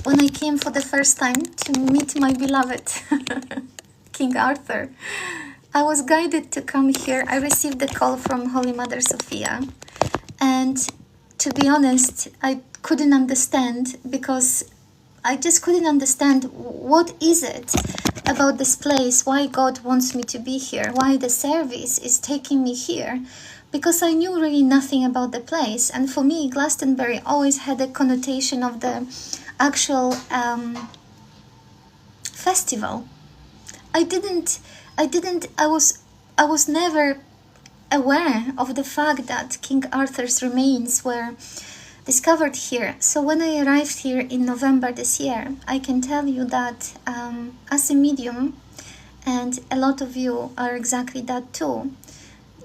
when I came for the first time to meet my beloved King Arthur, I was guided to come here. I received a call from Holy Mother Sophia, and to be honest, I couldn't understand, because I just couldn't understand what is it about this place, why God wants me to be here, why the service is taking me here, because I knew really nothing about the place. And for me, Glastonbury always had a connotation of the actual festival. I was never aware of the fact that King Arthur's remains were discovered here. So when I arrived here in November this year, I can tell you that as a medium, and a lot of you are exactly that too,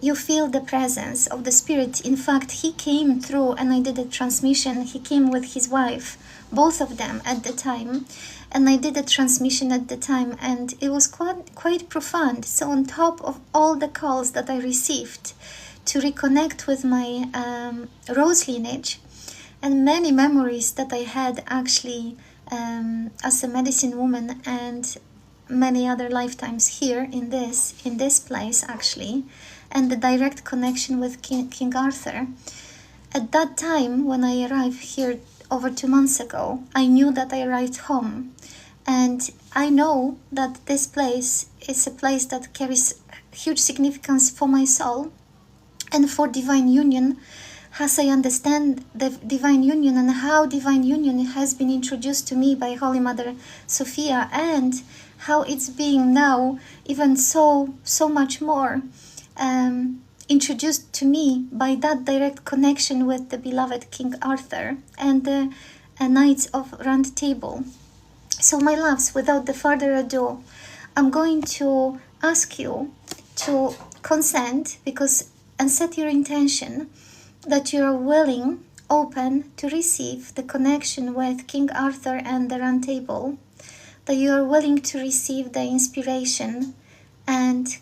you feel the presence of the Spirit. In fact, he came through, and I did a transmission. He came with his wife, both of them at the time, and I did a transmission at the time, and it was quite profound. So on top of all the calls that I received to reconnect with my rose lineage, and many memories that I had actually as a medicine woman, and many other lifetimes here in this place actually, and the direct connection with King Arthur. At that time, when I arrived here over 2 months ago, I knew that I arrived home, and I know that this place is a place that carries huge significance for my soul and for divine union, as I understand the divine union and how divine union has been introduced to me by Holy Mother Sophia, and how it's being now even so much more introduced to me by that direct connection with the beloved King Arthur and the Knights of Round Table. So my loves, without the further ado, I'm going to ask you to consent, and set your intention that you are willing, open to receive the connection with King Arthur and the Round Table, that you are willing to receive the inspiration, and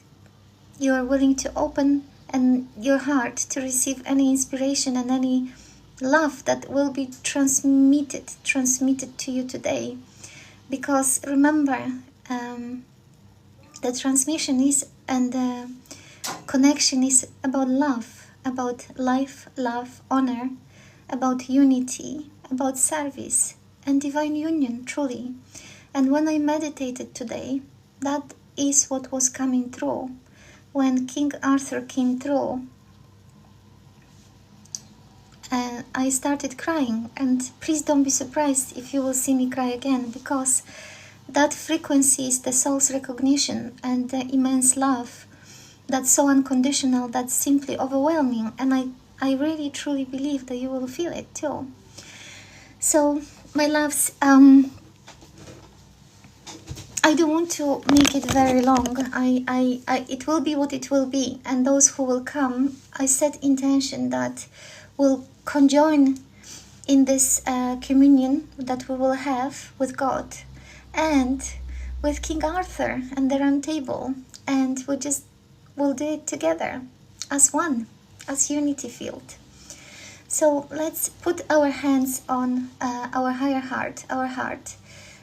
you are willing to open your heart to receive any inspiration and any love that will be transmitted to you today. Because remember, the transmission is, and the connection is about love, about life, love, honor, about unity, about service and divine union, truly. And when I meditated today, that is what was coming through. When King Arthur came through, I started crying, and please don't be surprised if you will see me cry again, because that frequency is the soul's recognition and the immense love that's so unconditional, that's simply overwhelming. And I really truly believe that you will feel it too. So my loves, I don't want to make it very long. It will be what it will be, and those who will come, I set intention that will conjoin in this communion that we will have with God and with King Arthur and the Round Table, and we'll do it together as one, as unity field. So let's put our hands on our higher heart, our heart.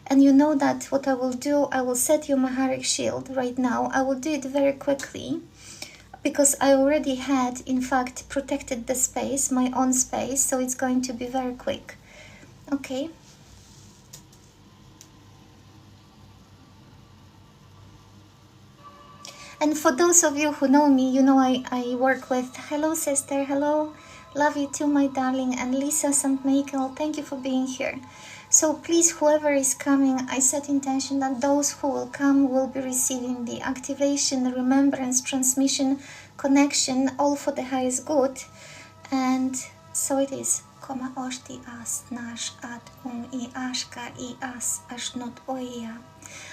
And you know that what I will do, I will set your Maharic shield right now. I will do it very quickly, because I already had, in fact, protected the space, my own space, so it's going to be very quick. Okay. And for those of you who know me, you know I work with, hello sister, hello, love you too, my darling, and Lisa St. Michael, thank you for being here. So please, whoever is coming, I set intention that those who will come will be receiving the activation, remembrance, transmission, connection, all for the highest good. And so it is. Koma oshti as nash at I ashka I as ashnot oia.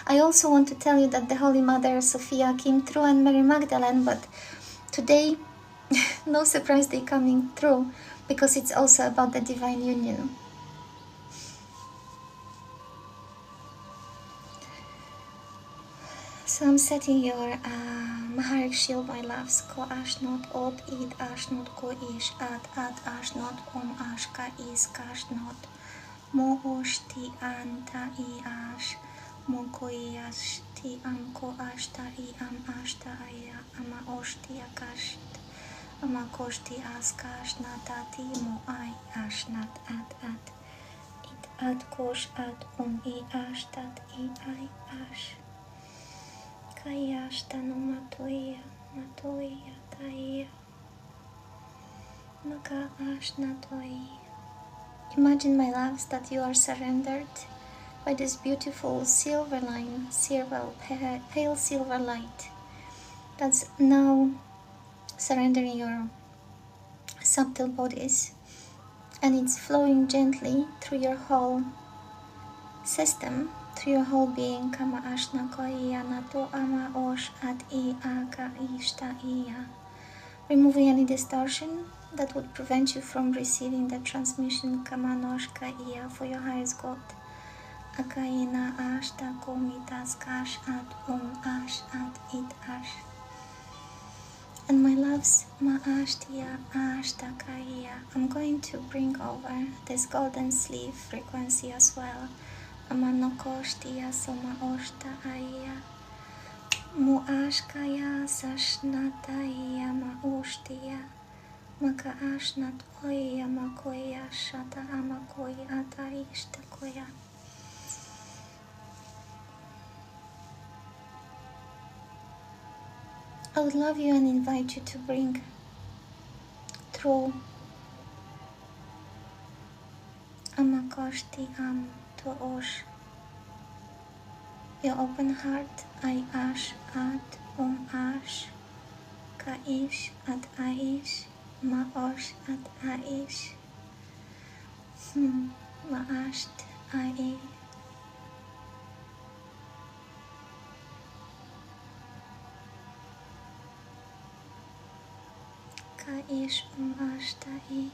I also want to tell you that the Holy Mother Sophia came through, and Mary Magdalene, but today, no surprise they coming through, because it's also about the divine union. So I'm setting your Maharic shield, my loves. Ko ashnot ot id ashnot ko ish at ashnot ashka is kashnot Mo oshti anta I ash. Mo koyashti amko ashta I am ashta aya. Ama oshti akasht. Ama koshti askash natati mo I ashnat at. It at kosh at I ashtat I ash. Kayashta no matoya taya. Maka ashnatoi. Imagine, my loves, that you are surrendered by this beautiful silver line, pale silver light that's now surrendering your subtle bodies, and it's flowing gently through your whole system, through your whole being. Kama ashna koiya nato ama osh at I aka ishta iya. Removing any distortion that would prevent you from receiving the transmission. Kama noshka iya for your highest good. Akaina ashta komitas kash at ash at it ash. And my loves, ma ashtia ashta kaya. I'm going to bring over this golden sleeve frequency as well. Amanokoshtia soma oshta aya. Mu ashkaya sashnataya ma oshtia. Maka ashnat oya makoya shata amakoya ataishta koya. I would love you and invite you to bring through Amakoshti Am to Osh your open heart. I ash at ash. Kaish at aish. Ma osh at aish. Ma asht ai. Kaish ashtai.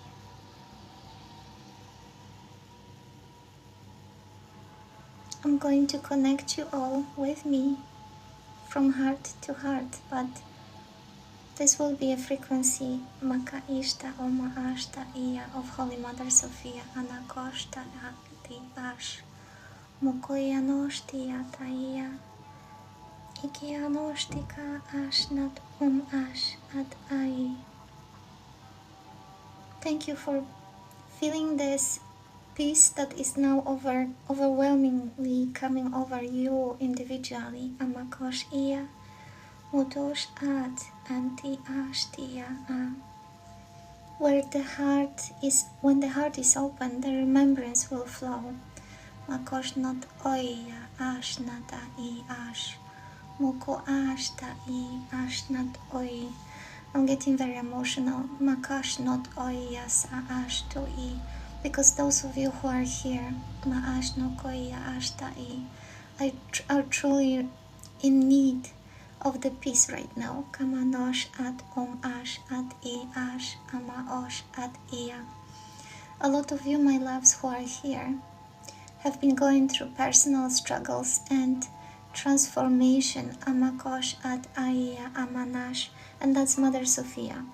I'm going to connect you all with me from heart to heart, but this will be a frequency Maka Ishta Oma Ashta Iya of Holy Mother Sophia Anakoshta Ati Ash Mukoyanoshti Ataya Ikianoshtika Ashnat Ash At Ai. Thank you for feeling this peace that is now overwhelmingly coming over you individually. Amakosh Iya Mutosh At Anti Ashtia. When the heart is open, the remembrance will flow. Makosh not oya ashnata I ash. Muko ashta I ashnat oi. I'm getting very emotional. Makash not oya sa ash to I. Because those of you who are here, Maash no koya ashta I, are truly in need of the peace right now. Kamanosh at ash at I ash amaosh at iya. A lot of you, my loves, who are here have been going through personal struggles and transformation. Amakosh at iya amanash, and that's Mother Sophia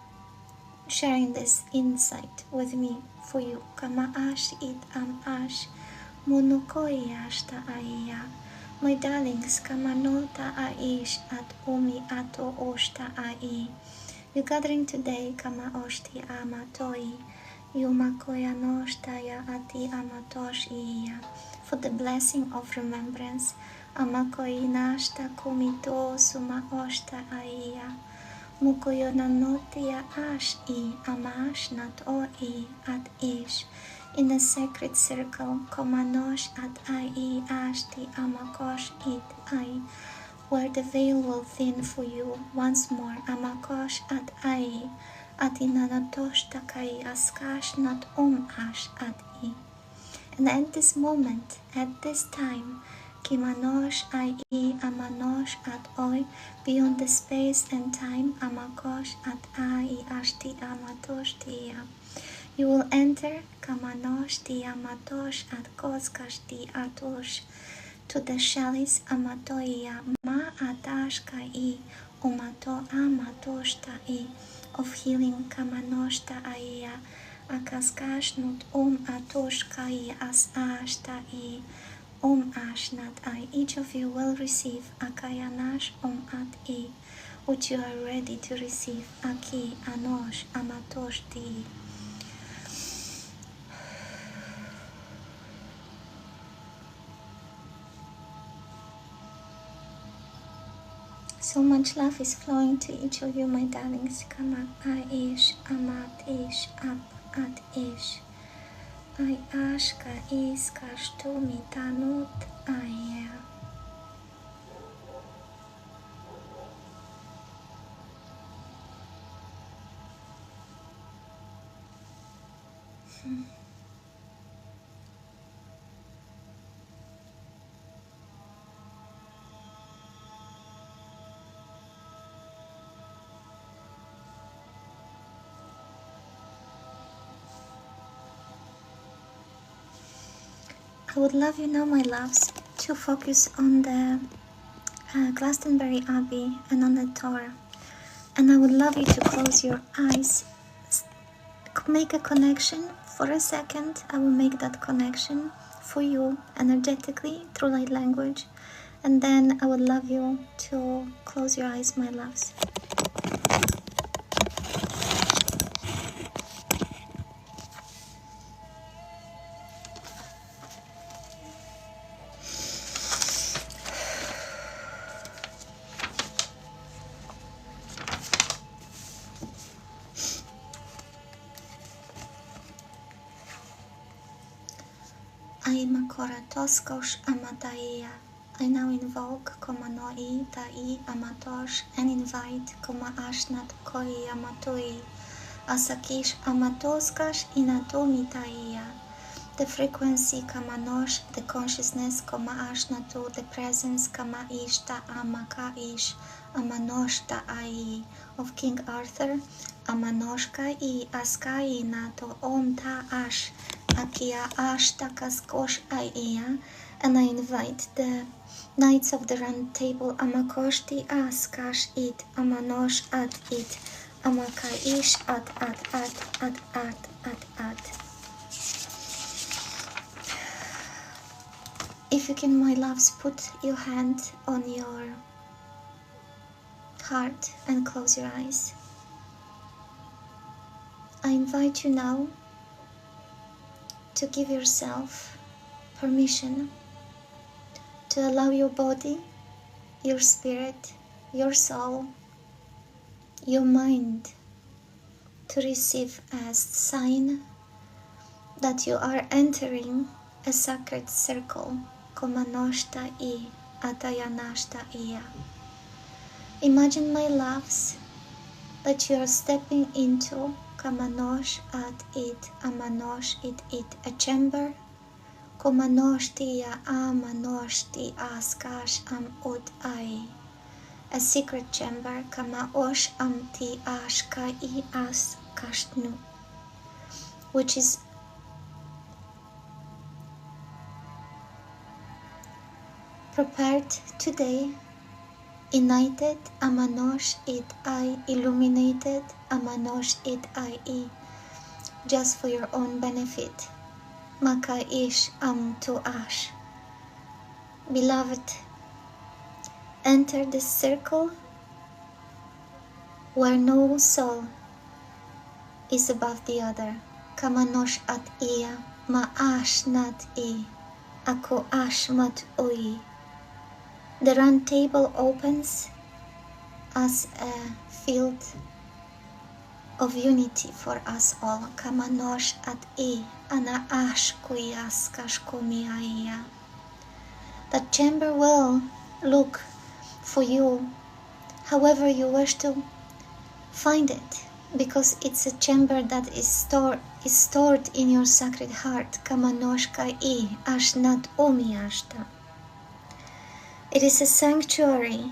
sharing this insight with me for you. Kama ash it am ash munukoya ashta iya. My darlings, kamanota aish at umi ato oshta ai. You gathering today, kama oshti amatoi. Yumakoya noshta ya ati amatosh iya. For the blessing of remembrance. Amakoi nashta kumito suma oshta aiya. Mukoyo nanoti ya ash I amash nat o I at ish. In the sacred circle, Komanosh at I ashti amakosh it I, where the veil will thin for you once more. Amakosh at I, at inanatosh takai askash not ash at I. And at this moment, at this time, Kimanosh I amanosh at oi, beyond the space and time, amakosh at I ashti amatosh tia. You will enter Kamanosh Amatosh at Koskash Atosh to the Shalis Amatoya Ma Atash Kai Umato Amatosh Tai of healing Kamanosh Taaya Akaskashnut atosh kai as ashtai ashnat I. Each of you will receive akayanash at I, which you are ready to receive. Aki anosh amatosh ti. So much love is flowing to each of you, my darlings. Kamak aish, amat ish, ap at ish. I ashka is kashtumi tanut aya. I would love you now, my loves, to focus on the Glastonbury Abbey and on the Torah. And I would love you to close your eyes, make a connection for a second. I will make that connection for you energetically through light language. And then I would love you to close your eyes, my loves. Toskosh Amataia. I now invoke Komanoi Tai Amatosh and invite Koma Ashnat Koi Amatoi Asakish Amatoskash Inatomi Taia. The frequency Kamanosh, the consciousness Koma Ashnatu, the presence Kama Ishta Amakaish Amanoshta Ai of King Arthur Amanoshka I Askai Nato Om Ta Ash Akia Ashtakaskosh Aya, and I invite the Knights of the Round Table Amakoshti Askash It Amanosh At It Amakaish At. If you can, my loves, put your hand on your heart and close your eyes. I invite you now to give yourself permission to allow your body, your spirit, your soul, your mind to receive as sign that you are entering a sacred circle. Komanoshta I Atayanashta Iya. Imagine, my loves, that you are stepping into Kamanosh at it, Amanosh it, a chamber. Komanoshtia Amanoshti Askash Am Ud Ai. A secret chamber, Kamaosh Amti Ashka I Askashnu, which is prepared today, ignited, Amanosh it I, illuminated, Amanosh it I, just for your own benefit. Maka ish am to ash. Beloved, enter this circle where no soul is above the other. Kamanosh at iya, ma ash nat I, ako ash mat oi. The round table opens as a field of unity for us all. Kamanosh at I, ana ash kuyas kashkumiaya. That chamber will look for you however you wish to find it, because it's a chamber that is stored in your sacred heart. Kamanoshka I ashnat omiashta. It is a sanctuary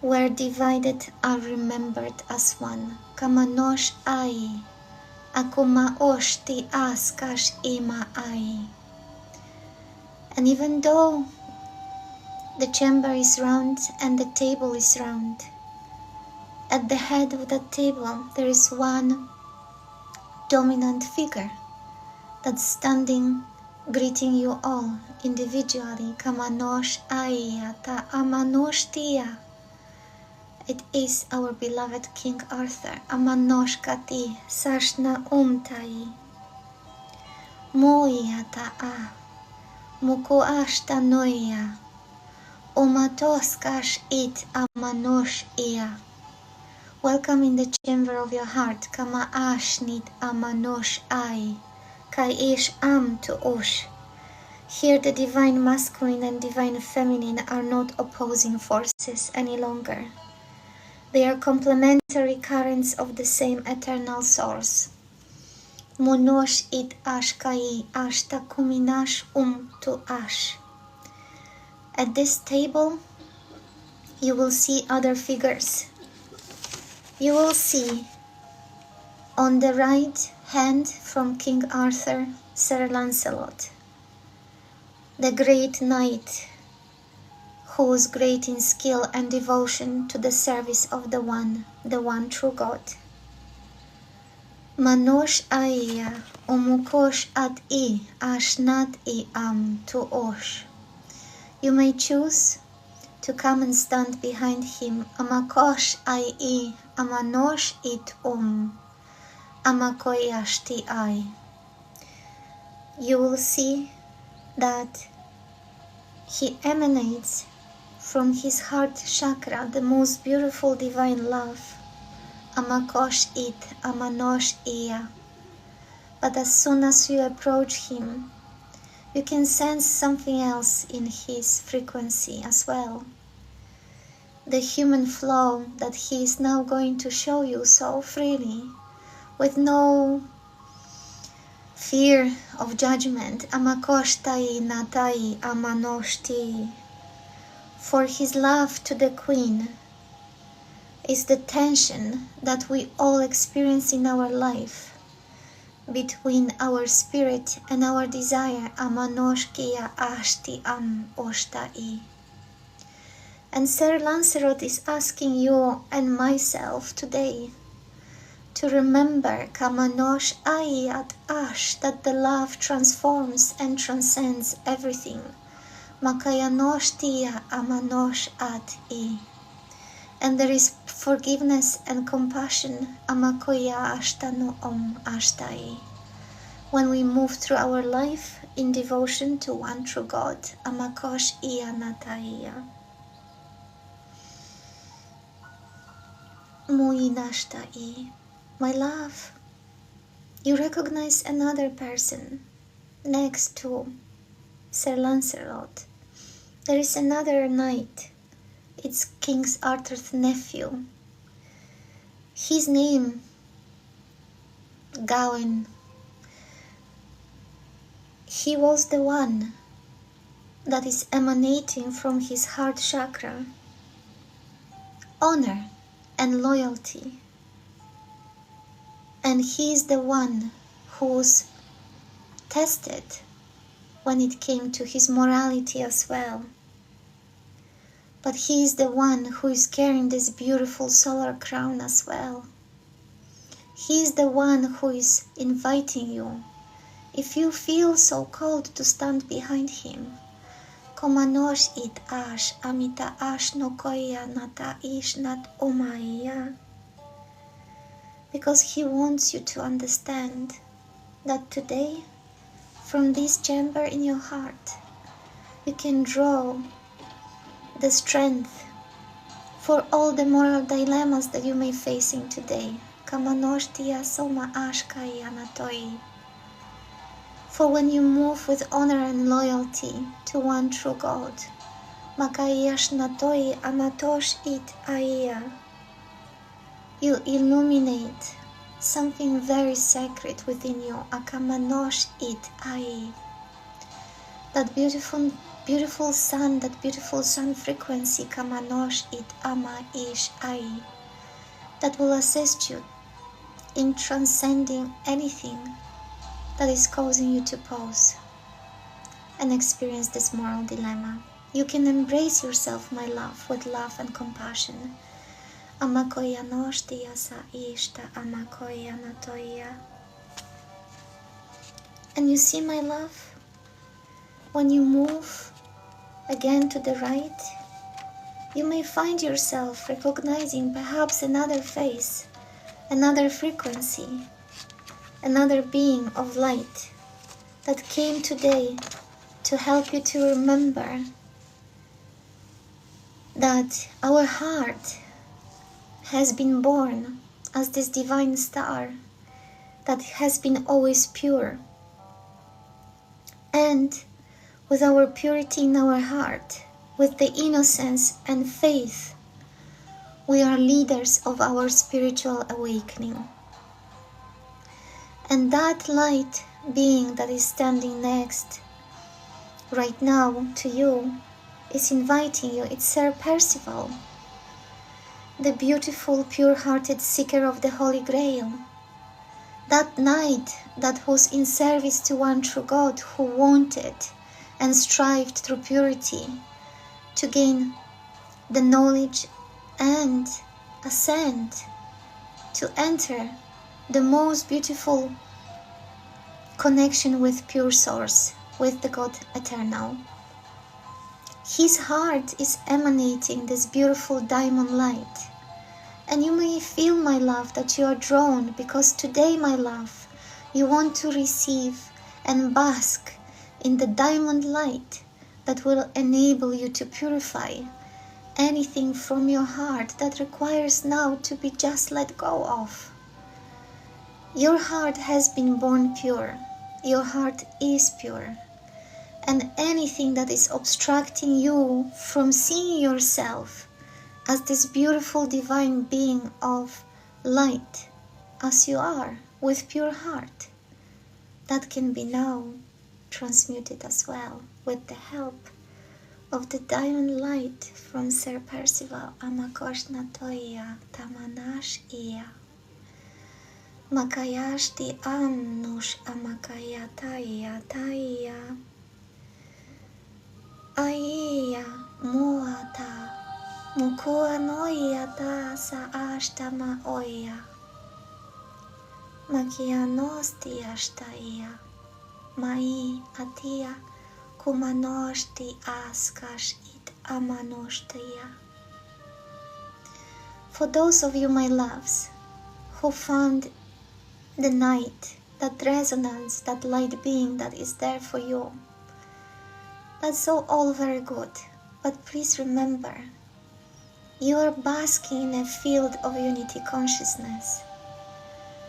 where divided are remembered as one. Kamanosh ai, akuma oshti askash ima ai. And even though the chamber is round and the table is round, at the head of that table there is one dominant figure that's standing, greeting you all individually. Kamanosh Aya ta Amanosh Tia. It is our beloved King Arthur. Amanosh Kati Sashna Umtai. Moya ta'a. Muko ashta noya. Omatos kash it amanosh ia. Welcome in the chamber of your heart. Kama ashnit amanosh ai. Kai ish am to osh. Here the divine masculine and divine feminine are not opposing forces any longer. They are complementary currents of the same eternal source. Monosh it ash kai ashta kuminash to ash. At this table, you will see other figures. You will see on the right hand from King Arthur, Sir Lancelot, the great knight who was great in skill and devotion to the service of the one true God. Manosh Aya Omukosh at I Ashnat I am to Osh. You may choose to come and stand behind him. Amakosh I Amanosh it Amakoyashti I. You will see that he emanates from his heart chakra the most beautiful divine love. Amakosh it Amanosh Iya. But as soon as you approach him, you can sense something else in his frequency as well. The human flow that he is now going to show you so freely, with no fear of judgment. Amakoshtai natai amanoshti. For his love to the Queen is the tension that we all experience in our life between our spirit and our desire. Amanoshkia ashti am oshtai. And Sir Lancelot is asking you and myself today to remember Kamanosh ai at ash, that the love transforms and transcends everything. Makayanosh tia amanosh at I. And there is forgiveness and compassion. Amakoya ashtano ashtai. When we move through our life in devotion to one true God. Amakosh iya nataiya. Muinashtai. My love, you recognize another person next to Sir Lancelot. There is another knight. It's King Arthur's nephew. His name, Gawain. He was the one that is emanating from his heart chakra honor and loyalty. And he is the one who was tested when it came to his morality as well. But he is the one who is carrying this beautiful solar crown as well. He is the one who is inviting you, if you feel so called, to stand behind him. Komanosh it ash, amita ash nokoya nata ish nat omaya. Because he wants you to understand that today, from this chamber in your heart, you can draw the strength for all the moral dilemmas that you may be facing today. Kamanoshtia soma ashkaya natoi. For when you move with honor and loyalty to one true God, Makayash natoi amatosh it aya. You illuminate something very sacred within you. Akamanosh it ai. That beautiful sun, that beautiful sun frequency. Kamanosh it ama ish ai. That will assist you in transcending anything that is causing you to pause and experience this moral dilemma. You can embrace yourself, my love, with love and compassion. Amakoya noshtia sa ishta amakoya natoya. And you see, my love, when you move again to the right, you may find yourself recognizing perhaps another face, another frequency, another being of light that came today to help you to remember that our heart has been born as this divine star that has been always pure. And with our purity in our heart, with the innocence and faith, we are leaders of our spiritual awakening. And that light being that is standing next right now to you is inviting you. It's Sir Percival, the beautiful, pure-hearted seeker of the Holy Grail. That knight that was in service to one true God, who wanted and strived through purity to gain the knowledge and ascend, to enter the most beautiful connection with pure source, with the God eternal. His heart is emanating this beautiful diamond light. And you may feel, my love, that you are drawn, because today, my love, you want to receive and bask in the diamond light that will enable you to purify anything from your heart that requires now to be just let go of. Your heart has been born pure. Your heart is pure. And anything that is obstructing you from seeing yourself as this beautiful divine being of light, as you are, with pure heart, that can be now transmuted as well with the help of the diamond light from Sir Percival. Amakoshna toya tamanash iya makayashti annush amakayataya taya aiya muata mukua noia ta sa ashtama oia makianosti ashtaia mai atia kumanoshti askash it amanoshtia. For those of you, my loves, who found the night, that resonance, that light being that is there for you, that's all very good. But please remember, you are basking in a field of unity consciousness.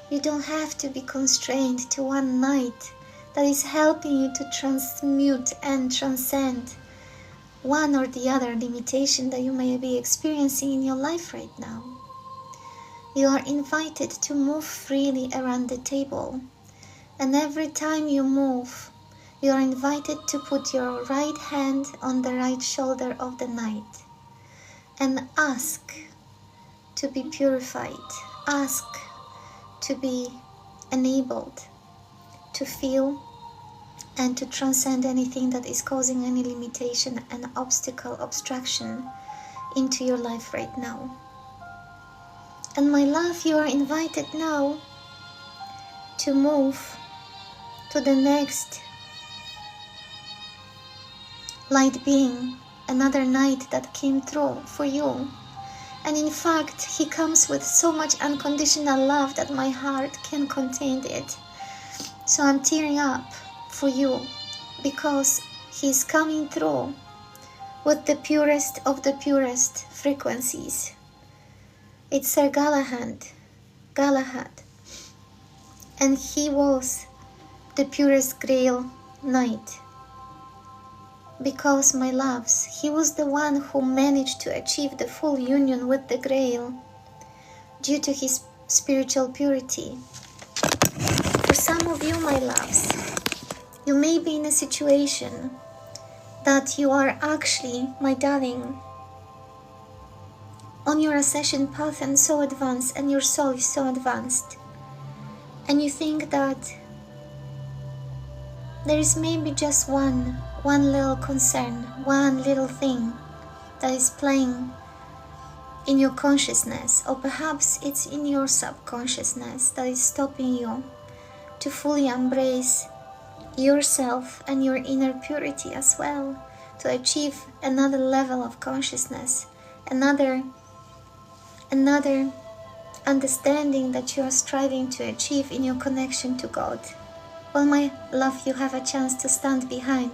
You don't have to be constrained to one night that is helping you to transmute and transcend one or the other limitation that you may be experiencing in your life right now. You are invited to move freely around the table, and every time you move, you are invited to put your right hand on the right shoulder of the knight and ask to be purified, ask to be enabled to feel and to transcend anything that is causing any limitation and obstacle, obstruction into your life right now. And my love, you are invited now to move to the next light being, another night that came through for you. And in fact, he comes with so much unconditional love that my heart can't contain it. So I'm tearing up for you, because he's coming through with the purest of the purest frequencies. It's Sir Galahad, and he was the purest Grail Knight. Because, my loves, he was the one who managed to achieve the full union with the Grail due to his spiritual purity. For some of you, my loves, you may be in a situation that you are actually, my darling, on your ascension path and so advanced, and your soul is so advanced, and you think that there is maybe just one little concern, one little thing that is playing in your consciousness, or perhaps it's in your subconsciousness, that is stopping you to fully embrace yourself and your inner purity as well, to achieve another level of consciousness, another understanding that you are striving to achieve in your connection to God. Well, my love, you have a chance to stand behind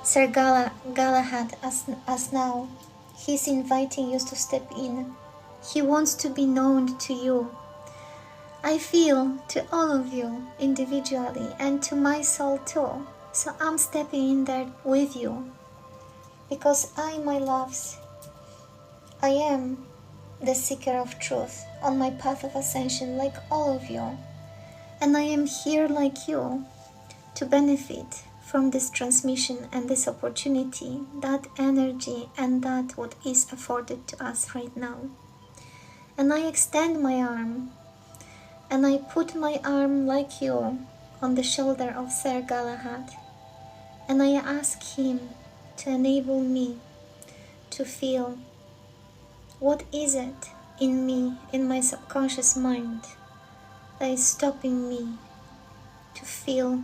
Sir Galahad as now. He's inviting you to step in. He wants to be known to you. I feel to all of you individually and to my soul too. So I'm stepping in there with you. Because I, my loves, I am the seeker of truth on my path of ascension like all of you. And I am here like you to benefit from this transmission and this opportunity, that energy and that what is afforded to us right now. And I extend my arm and I put my arm like you on the shoulder of Sir Galahad, and I ask him to enable me to feel what is it in me, in my subconscious mind, that is stopping me to feel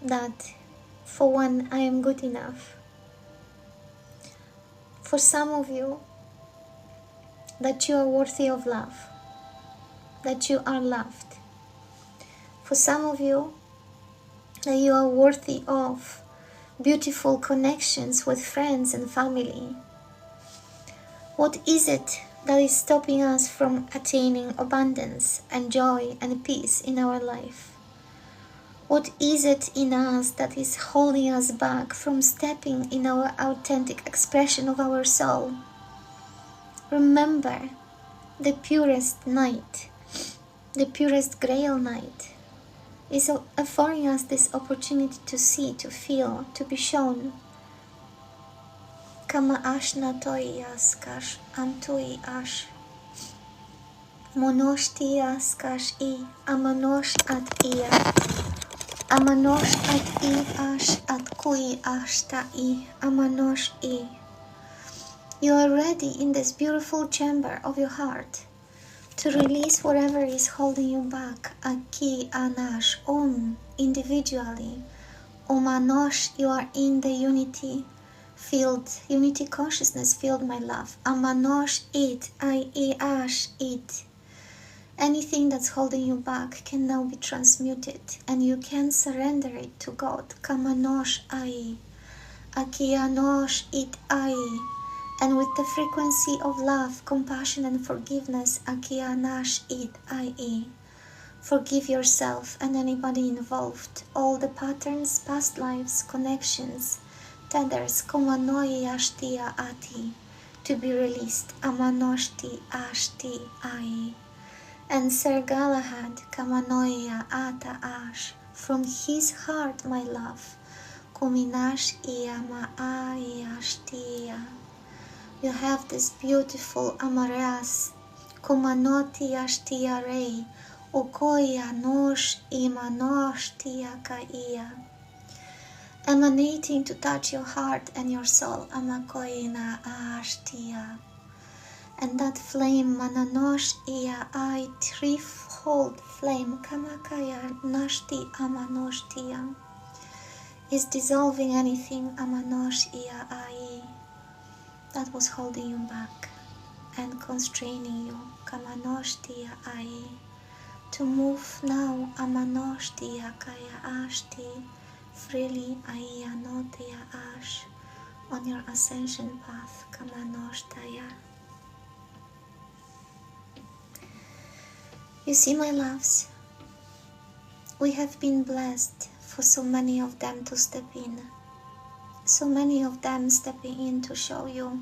that for one, I am good enough. For some of you, that you are worthy of love, that you are loved. For some of you, that you are worthy of beautiful connections with friends and family. What is it that is stopping us from attaining abundance and joy and peace in our life? What is it in us that is holding us back from stepping in our authentic expression of our soul? Remember, the purest night, the purest grail night, is affording us this opportunity to see, to feel, to be shown. Kama ashna toi askash amtui ash. Monoshti askash I amanosh at ia. Amanosh at I ash at kui ashta I amanosh I. You are ready in this beautiful chamber of your heart to release whatever is holding you back. Aki anash individually. Omanosh, you are in the unity field, unity consciousness field, my love. Amanosh it, I ash it. Anything that's holding you back can now be transmuted, and you can surrender it to God. Kamanosh I, Akianosh it I. And with the frequency of love, compassion and forgiveness, Akianash it I. Forgive yourself and anybody involved, all the patterns, past lives, connections, tethers, Komanoi Ashtia Ati, to be released, Amanoshti Ashti I. And Sir Galahad, Kamanoia Ata Ash, from his heart, my love, Kuminash Iyama Ayashtia. You have this beautiful Amaras, Kumanoti Ashtia Rei, Ukoya Nosh Imanosh Tia Kaiya, emanating to touch your heart and your soul, Amakoina Ashtia. And that flame, Mananosh Iya I, threefold flame, Kamakaya Nashti Amanoshtia, is dissolving anything, Amanosh Iya I, that was holding you back and constraining you, Kamanoshtia I, to move now, Amanoshtia Kaya Ashti, freely Ayanotia Ash, on your ascension path, Kamanoshtaya. You see, my loves, we have been blessed for so many of them to step in. So many of them stepping in to show you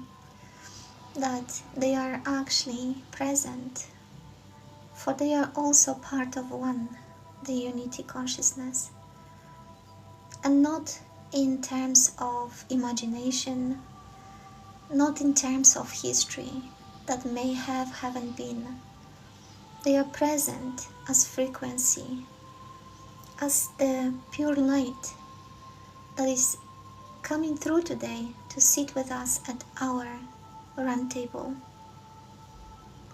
that they are actually present, for they are also part of one, the unity consciousness. And not in terms of imagination, not in terms of history that may have, haven't been. They are present as frequency, as the pure light that is coming through today to sit with us at our round table.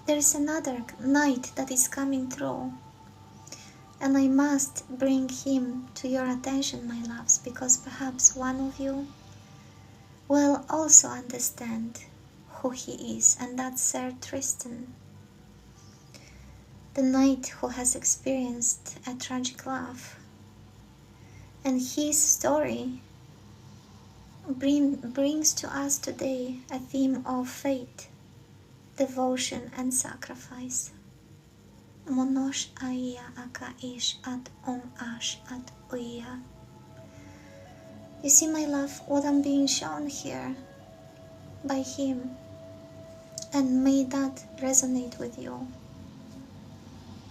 There is another night that is coming through, And I must bring him to your attention, my loves, because perhaps one of you will also understand who he is, and that's Sir Tristan, the knight who has experienced a tragic love. And his story brings to us today a theme of faith, devotion and sacrifice. Monosh aia aka ish at ash at uia. You see, my love, what I'm being shown here by him, and may that resonate with you,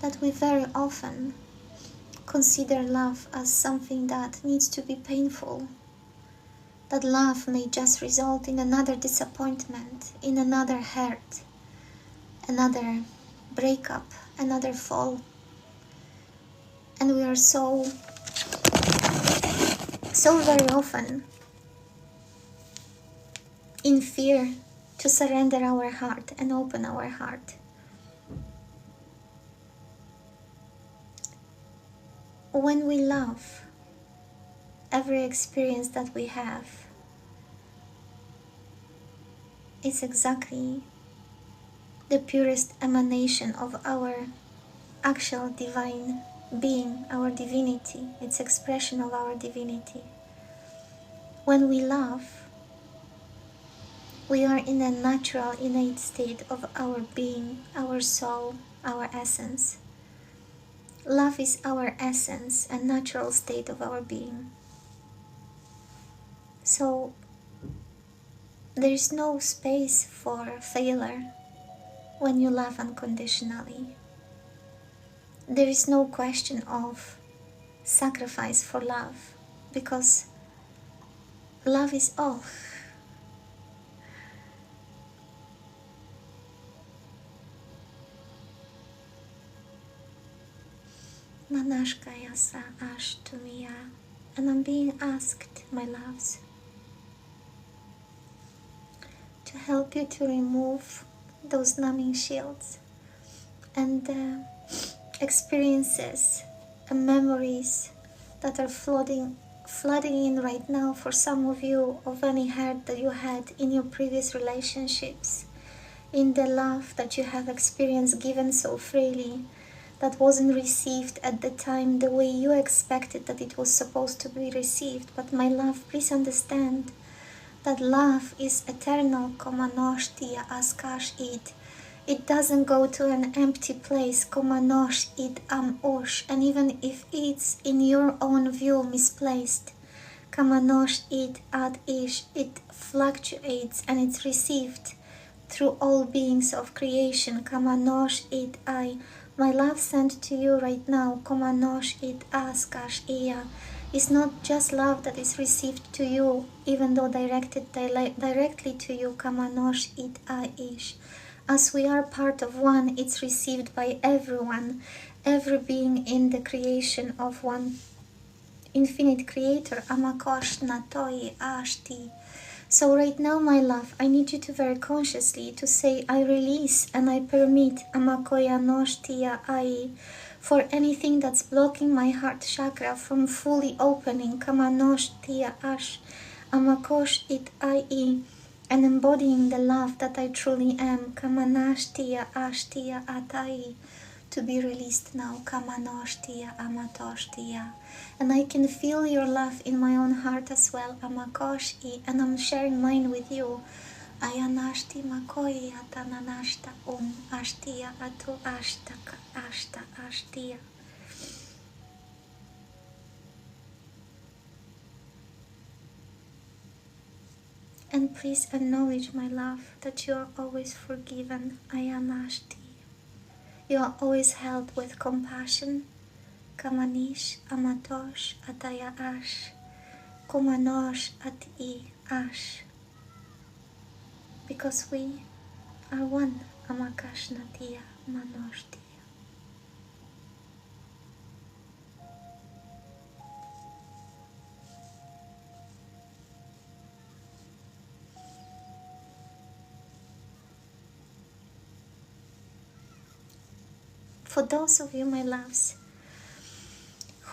that we very often consider love as something that needs to be painful, that love may just result in another disappointment, in another hurt, another breakup, another fall. And we are so very often in fear to surrender our heart and open our heart. When we love, every experience that we have is exactly the purest emanation of our actual divine being, our divinity, its expression of our divinity. When we love, we are in a natural, innate state of our being, our soul, our essence. Love is our essence and natural state of our being. So there is no space for failure when you love unconditionally. There is no question of sacrifice for love, because love is all. Manashka yasa ash tumiya. And I'm being asked, my loves, to help you to remove those numbing shields and experiences and memories that are flooding in right now for some of you, of any hurt that you had in your previous relationships, in the love that you have experienced given so freely, that wasn't received at the time the way you expected that it was supposed to be received. But my love, please understand that love is eternal. Komanoshtia askash it. It doesn't go to an empty place. Komanosh it osh. And even if it's in your own view misplaced, Kamanosh it ad ish, it fluctuates and it's received through all beings of creation. Kamanosh it I. My love sent to you right now, Komanosh it askash iya, is not just love that is received to you, even though directed directly to you. Kamanosh it I ish. As we are part of one, it's received by everyone, every being in the creation of one infinite creator. Amakosh natoi ashti. So right now, my love, I need you to very consciously to say, I release and I permit Amakoya noshtia ai, for anything that's blocking my heart chakra from fully opening. Kamanoshtia ash, Amakosh it ai, and embodying the love that I truly am. Kamanashtia ashtia atai, to be released now. Kamanoshtia amatoshtia. And I can feel your love in my own heart as well. Amakoshi, and I'm sharing mine with you. Ayanashti makoi atananashta ashtia atu ashtaka ashta ashtia. And please acknowledge, my love, that you are always forgiven. Ayanashti. You are always held with compassion. Kamanish amatosh ataya ash. Kumanosh ati ash. Because we are one. Amakashnatia manoshtia. For those of you, my loves,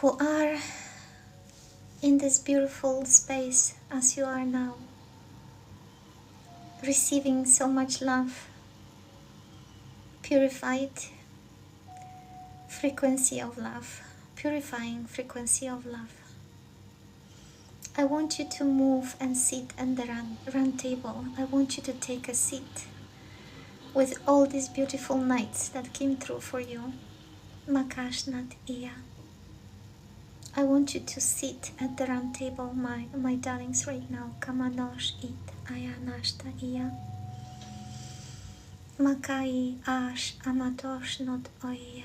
who are in this beautiful space as you are now, receiving so much love, purified frequency of love, purifying frequency of love. I want you to move and sit at the round table. I want you to take a seat with all these beautiful nights that came through for you. Makashnat iya. I want you to sit at the round table, my darlings, right now. Kamanosh it ayanashta iya. Makai ash amatosh not oya.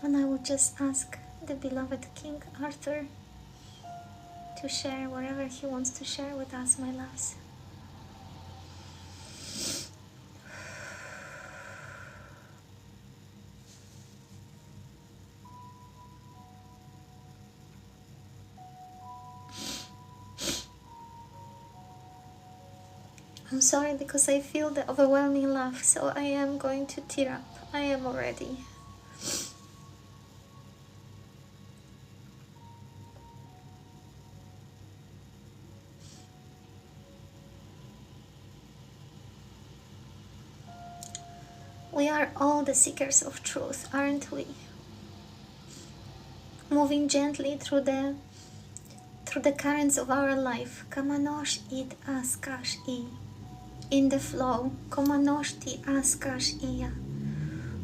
And I would just ask the beloved King Arthur to share whatever he wants to share with us, my loves. I'm sorry because I feel the overwhelming love, so I am going to tear up. I am already. We are all the seekers of truth, aren't we? Moving gently through the currents of our life. Kamanosh id askash I. In the flow. Komanoshti askash iya.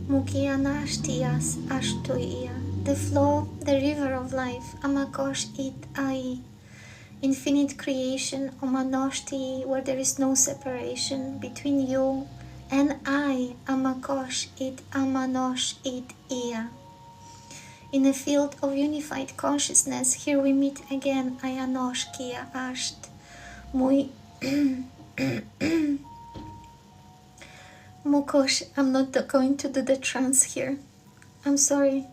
Mukianashtias ashtoia. The flow, the river of life. Amakosh id ai. Infinite creation. Omanoshti, where there is no separation between you and I. Amakosh id amanosh id iya. In a field of unified consciousness, here we meet again. Ayanosh kia asht. Muy Mukosh, I'm not going to do the trance here. I'm sorry,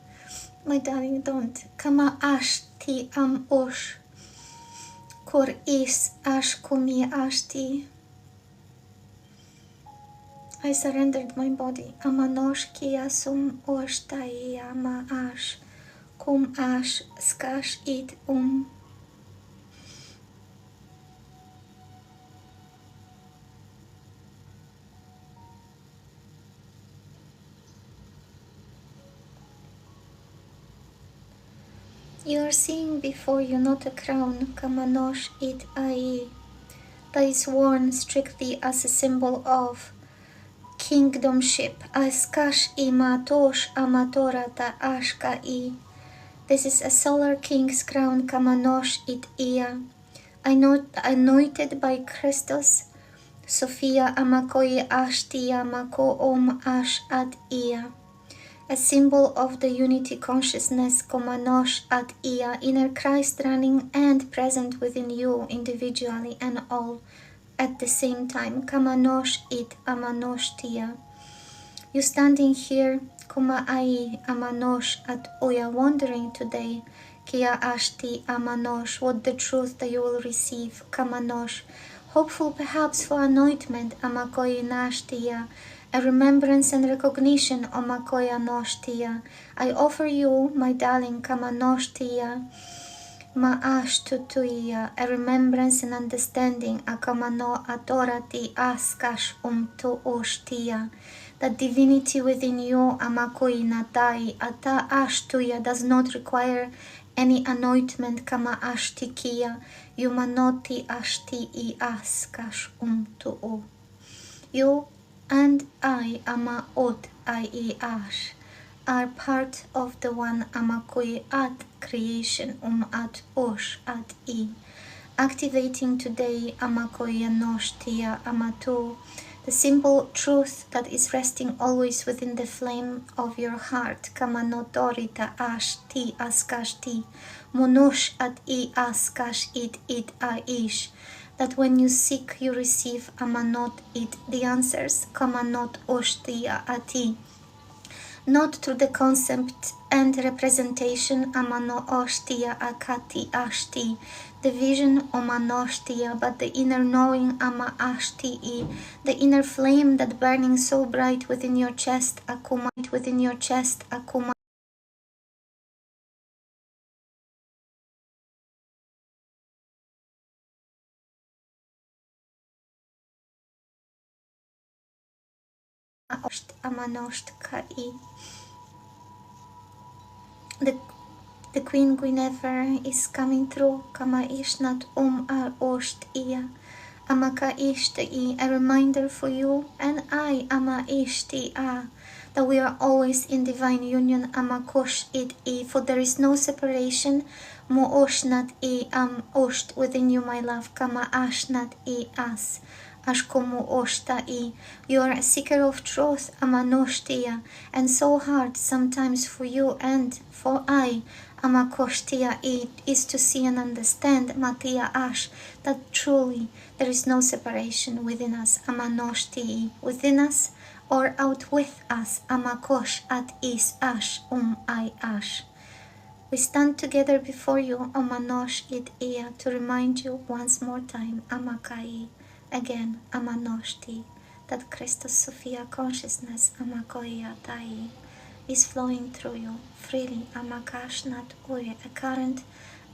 my darling, don't. Kama ashti am osh. Kor is ash kumi ashti. I surrendered my body. Amanosh kia sum oshtai ama ash. Kum ash skash it You are seeing before you not a crown, kamanosh it ai, that is worn strictly as a symbol of kingdomship. Askash imatosh amatorata ashka I. This is a solar king's crown, kamanosh it ia, anointed by Christos, Sophia amakoi ashtia mako om ash ad ia. A symbol of the unity consciousness, komanosh at ia, inner Christ running and present within you individually and all at the same time. Kamanosh it amanosh tia. You standing here, kuma ai amanosh at uya, wondering today, kia ashti amanosh, what the truth that you will receive, kamanosh, hopeful perhaps for anointment, amakoi nashtia, a remembrance and recognition, O Makoya Noshtia. I offer you, my darling, Kamanoshtia, Ma'ash Tutuia, a remembrance and understanding, Akamano Adorati Askash Tu Oshtia. That divinity within you, Amakoi Natai, Ata Ashtuya, does not require any anointment, Kama Ashtikia, Yumanoti Ashti I Askash Tu O. You and I, Amaot I Ash, are part of the one Amakoi at creation, at Osh at I. Activating today Amakoi Noshtia Amatu, the simple truth that is resting always within the flame of your heart. Kamanotorita Ash Ti Askash Ti, Monosh at I Askash it Aish. That when you seek, you receive, amanot it, the answers, kamanot oshtia ati. not through the concept and representation amanoshtia akati ashti, the vision omanoshtia, but the inner knowing ama ashti, the inner flame that burning so bright within your chest akuma, amanosht kai. The Queen Guinevere is coming through. Kama ishnat ar osht iya. Amaka ishti, a reminder for you and I, ama ishti a, that we are always in divine union. Amakosh it I, for there is no separation. Mo oshnat I am osht within you, my love. Kama ashnat I as. Ashkomu oshtai, you are a seeker of truth, amanoshtia, and so hard sometimes for you and for I, amakoshtia, it is to see and understand, matia ash, that truly there is no separation within us, amanoshti, within us or out with us, amakosh at is ash, I ash. We stand together before you, Amanosh it ia, to remind you once more time, Amakai, again, Amanoshti, that Christos Sophia consciousness, Amakoia Tai, is flowing through you freely, Amakashnat Uye, a current,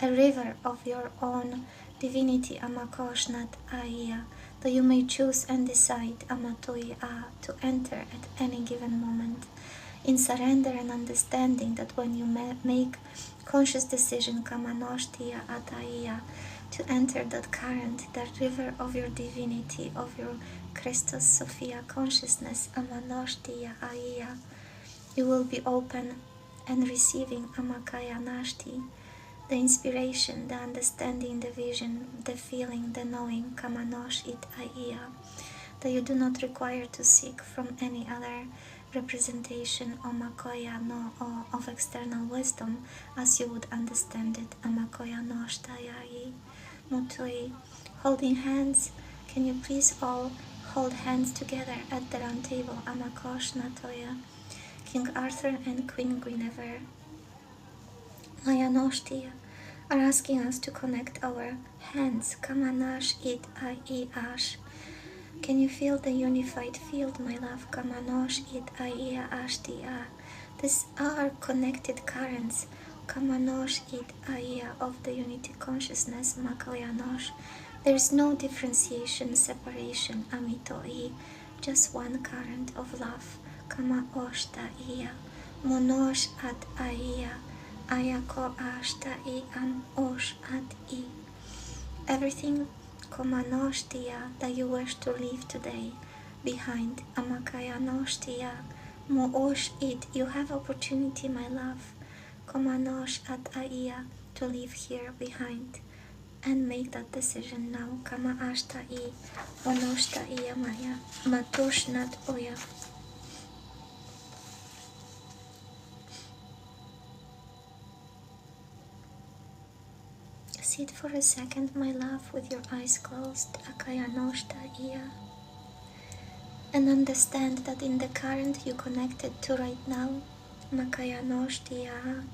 a river of your own divinity, Amakoshnat Aia, that you may choose and decide, Amatoi A, to enter at any given moment, in surrender and understanding that when you make conscious decision, Kamanoshtia Ataiya, to enter that current, that river of your divinity, of your Christos Sophia consciousness, Amanoshtia Aiya, you will be open and receiving Amakaya Nashti, the inspiration, the understanding, the vision, the feeling, the knowing, Kamanosh it Aiya, that you do not require to seek from any other representation or makoya no or of external wisdom as you would understand it. Amakoya no shtayai mutui. Holding hands, can you please all hold hands together at the round table? Amakosh natoya. King Arthur and Queen Guinevere, Maya Noshtia, are asking us to connect our hands. Kamanash it ai ash. Can you feel the unified field, my love? Kamanosh it aia ashtia. These are connected currents. Kamanosh it aia of the unity consciousness, Makoyanosh. There is no differentiation, separation, amitoi, just one current of love. Kamaoshta ia, monosh at aia, ayako ashta I am osh at I. Everything Komanoshtia that you wish to leave today behind, Amakaya Noshtia, Moosh it, you have opportunity, my love, Komanosh at Aia, to leave here behind and make that decision now. Kama Ashta I, Monoshta Ia Maya, Matosh Nat Oya. Sit for a second, my love, with your eyes closed, Akaya Noshta Ia, and understand that in the current you connected to right now, Makaya Noshtia,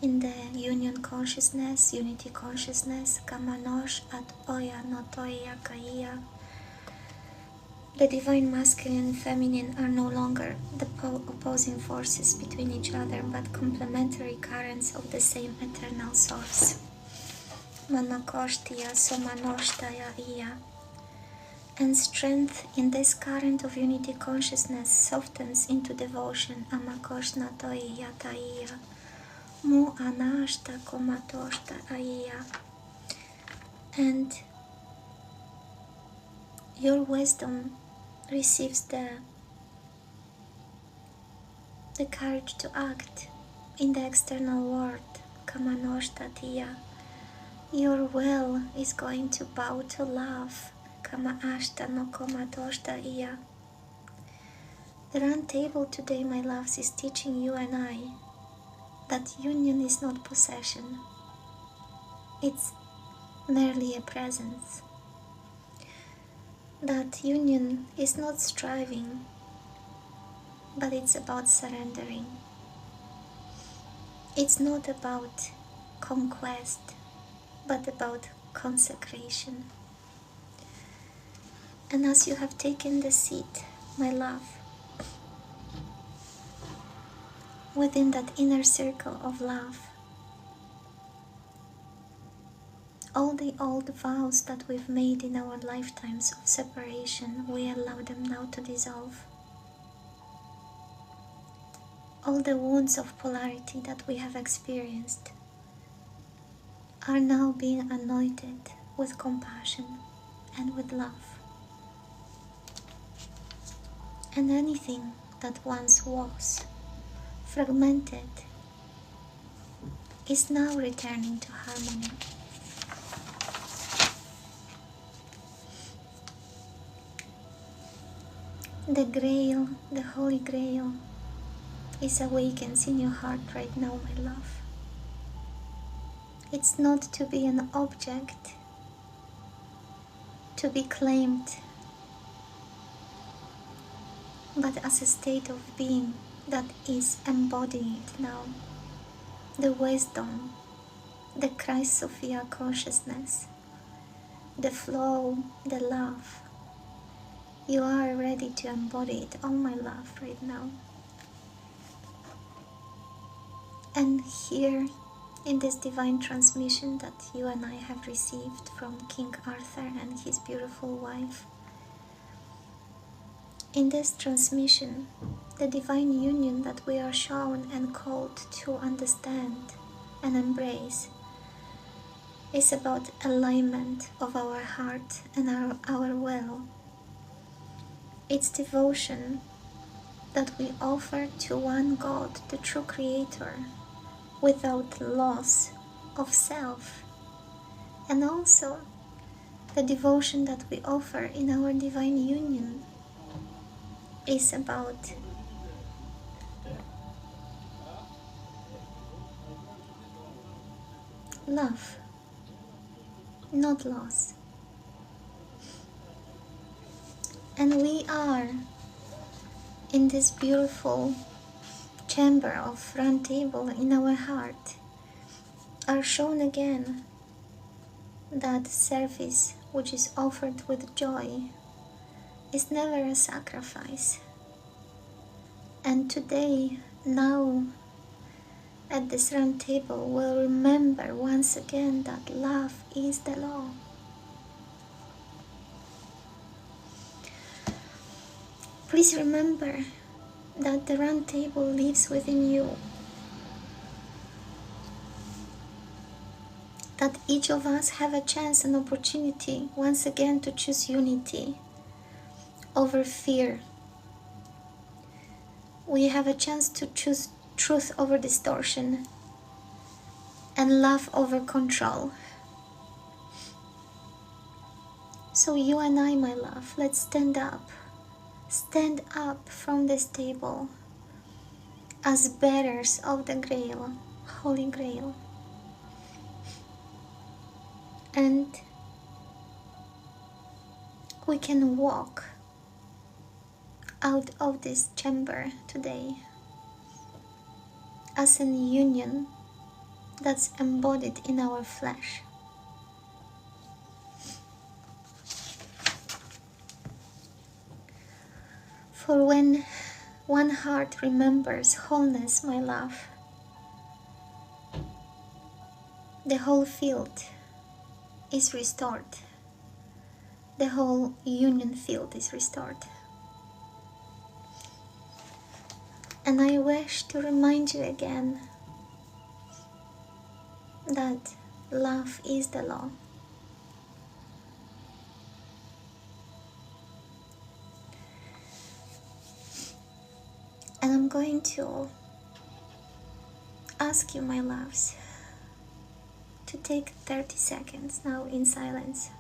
in the union consciousness, unity consciousness, Kamanosh at Oya Notoya Kaya, the divine masculine and feminine are no longer the opposing forces between each other, but complementary currents of the same eternal source. Manakoshtia Somanoshtaya Iya. And strength in this current of unity consciousness softens into devotion. Amakoshnatoi Yataiya. Mu Anashta Komatoshta Aiya. And your wisdom receives the courage to act in the external world. Kamanoshtatia. Your will is going to bow to love. Kama ashta no komatoshta iya. The round table today, my loves, is teaching you and I that union is not possession. It's merely a presence. That union is not striving. but it's about surrendering. It's not about conquest, but about consecration. And as you have taken the seat, my love, within that inner circle of love, all the old vows that we've made in our lifetimes of separation, we allow them now to dissolve. All the wounds of polarity that we have experienced are now being anointed with compassion and with love. And anything that once was fragmented is now returning to harmony. The Grail, the Holy Grail, is awakens in your heart right now, my love. It's not to be an object, to be claimed, but as a state of being that is embodying it now. The wisdom, the Christ Sophia consciousness, the flow, the love. You are ready to embody it, oh my love, right now. And here, in this divine transmission that you and I have received from King Arthur and his beautiful wife, in this transmission, the divine union that we are shown and called to understand and embrace is about alignment of our heart and our will. It's devotion that we offer to one God, the true Creator, without loss of self, and also the devotion that we offer in our divine union is about love, not loss. And we are in this beautiful chamber of round table in our heart, are shown again that service which is offered with joy is never a sacrifice. And today, now, at this round table, we'll remember once again that love is the law. Please remember that the round table lives within you, that each of us have a chance and opportunity once again to choose unity over fear. We have a chance to choose truth over distortion and love over control. So you and I, my love, let's stand up from this table as bearers of the Grail, Holy Grail. And we can walk out of this chamber today as a union that's embodied in our flesh. For when one heart remembers wholeness, my love, the whole field is restored. The whole union field is restored. And I wish to remind you again that love is the law. And I'm going to ask you, my loves, to take 30 seconds now in silence.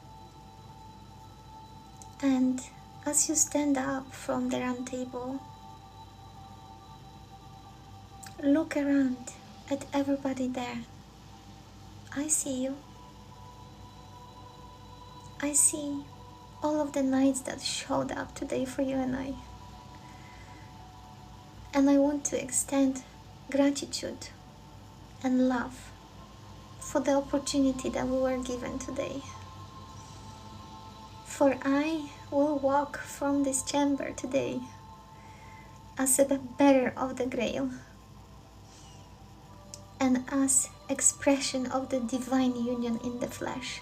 And as you stand up from the round table, look around at everybody there. I see you. I see all of the knights that showed up today for you and I. And I want to extend gratitude and love for the opportunity that we were given today. For I will walk from this chamber today as a bearer of the Grail and as expression of the divine union in the flesh.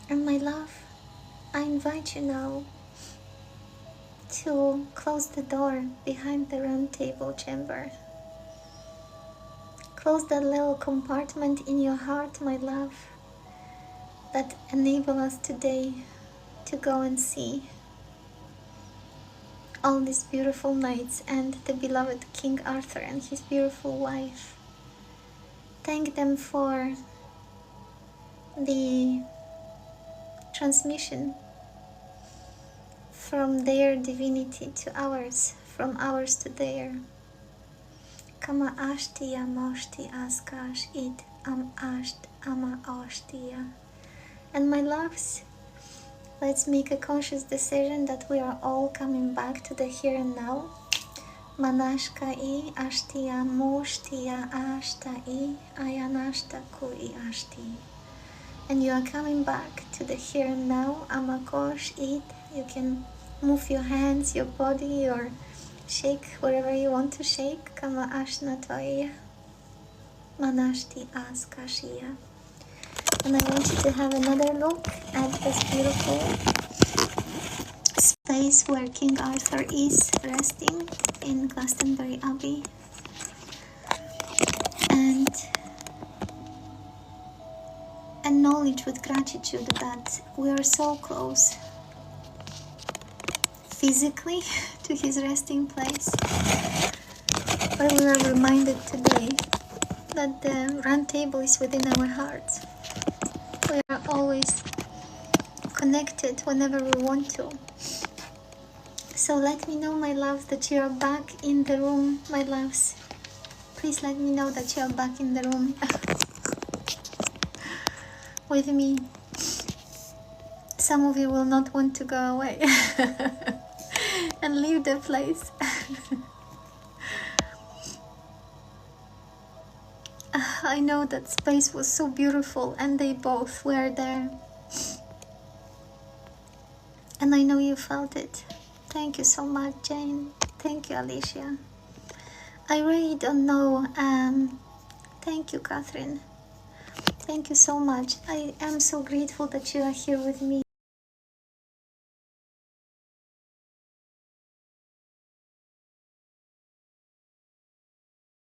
And my love, I invite you now to close the door behind the round table chamber. Close that little compartment in your heart, my love, that enable us today to go and see all these beautiful knights and the beloved King Arthur and his beautiful wife. Thank them for the transmission from their divinity to ours, from ours to their. Kama ashtiya moshti askash it am asht ama ashtiya. And my loves, let's make a conscious decision that we are all coming back to the here and now. Manashkai ashtiya moshtiya ashtai ayanashta kui ashti. And you are coming back to the here and now. Amakosh it. You can move your hands, your body, or shake wherever you want to shake. Kama ashnatoya manashti askashiya. And I want you to have another look at this beautiful space where King Arthur is resting in Glastonbury Abbey. And acknowledge with gratitude that we are so close physically to his resting place. But we are reminded today that the round table is within our hearts. We are always connected whenever we want to. So let me know, my love, that you are back in the room, my loves. Please let me know that you are back in the room with me. Some of you will not want to go away and leave the place. I know that space was so beautiful and they both were there. And I know you felt it. Thank you so much, Jane. Thank you, Alicia. I really don't know. Thank you, Catherine. Thank you so much. I am so grateful that you are here with me.